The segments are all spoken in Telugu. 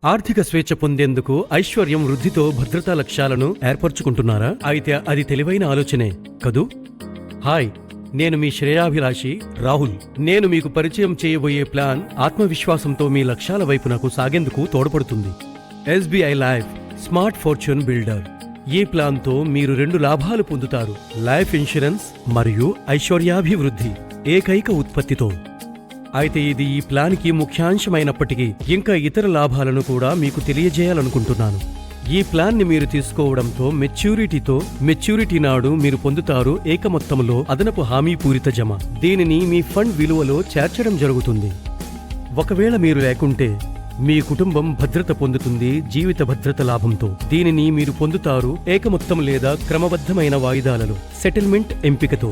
ఆర్థిక స్వేచ్ఛ పొందేందుకు ఐశ్వర్యం వృద్ధితో భద్రతా లక్ష్యాలను ఏర్పరచుకుంటున్నారా? అయితే అది తెలివైన ఆలోచనే కదూ. హాయ్, నేను మీ శ్రేయాభిలాషి రాహుల్. నేను మీకు పరిచయం చేయబోయే ప్లాన్ ఆత్మవిశ్వాసంతో మీ లక్ష్యాల వైపునకు సాగేందుకు తోడ్పడుతుంది. SBI life smart fortune builder. ఈ ప్లాన్తో మీరు 2 లాభాలు పొందుతారు: లైఫ్ ఇన్సూరెన్స్ మరియు ఐశ్వర్యాభివృద్ధి ఏకైక ఉత్పత్తితో. అయితే ఇది ఈ ప్లాన్కి ముఖ్యాంశమైనప్పటికీ ఇంకా ఇతర లాభాలను కూడా మీకు తెలియజేయాలనుకుంటున్నాను. ఈ ప్లాన్ని మీరు తీసుకోవడంతో మెచ్యూరిటీ నాడు మీరు పొందుతారు ఏక మొత్తంలో అదనపు హామీ పూరిత జమ. దీనిని మీ ఫండ్ విలువలో చేర్చడం జరుగుతుంది. ఒకవేళ మీరు లేకుంటే మీ కుటుంబం భద్రత పొందుతుంది జీవిత భద్రత లాభంతో. దీనిని మీరు పొందుతారు ఏక మొత్తం లేదా క్రమబద్ధమైన వాయిదాలలో సెటిల్మెంట్ ఎంపికతో.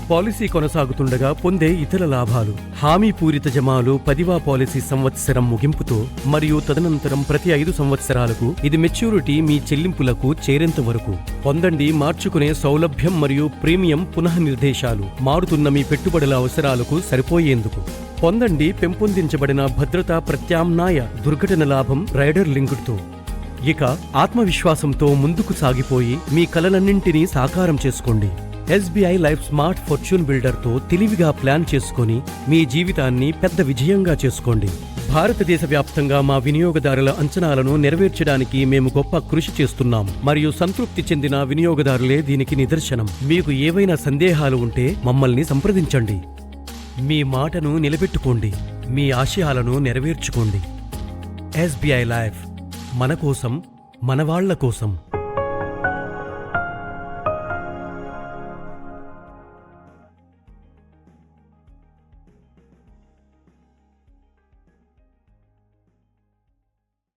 పాలసీ కొనసాగుతుండగా పొందే ఇతర లాభాలు: హామీ పూరిత జమాలు 10వ పాలసీ సంవత్సరం ముగింపుతో మరియు తదనంతరం ప్రతి 5 సంవత్సరాలకు ఇది మెచ్యూరిటీ మీ చెల్లింపులకు చేరేంత వరకు పొందండి. మార్చుకునే సౌలభ్యం మరియు ప్రీమియం పునఃనిర్దేశాలు మారుతున్న మీ పెట్టుబడుల అవసరాలకు సరిపోయేందుకు పొందండి. పెంపొందించబడిన భద్రతా ప్రత్యామ్నాయ దుర్ఘటన లాభం రైడర్ లింక్డ్తో. ఇక ఆత్మవిశ్వాసంతో ముందుకు సాగిపోయి మీ కలలన్నింటినీ సాకారం చేసుకోండి. ఎస్బీఐ లైఫ్ స్మార్ట్ ఫార్చ్యూన్ బిల్డర్తో తెలివిగా ప్లాన్ చేసుకొని మీ జీవితాన్ని పెద్ద విజయంగా చేసుకోండి. భారతదేశ వ్యాప్తంగా మా వినియోగదారుల అంచనాలను నెరవేర్చడానికి మేము గొప్ప కృషి చేస్తున్నాం మరియు సంతృప్తి చెందిన వినియోగదారులే దీనికి నిదర్శనం. మీకు ఏవైనా సందేహాలు ఉంటే మమ్మల్ని సంప్రదించండి. మీ మాటను నిలబెట్టుకోండి, మీ ఆశయాలను నెరవేర్చుకోండి. ఎస్బీఐ లైఫ్, మన కోసం, మన వాళ్ళ కోసం.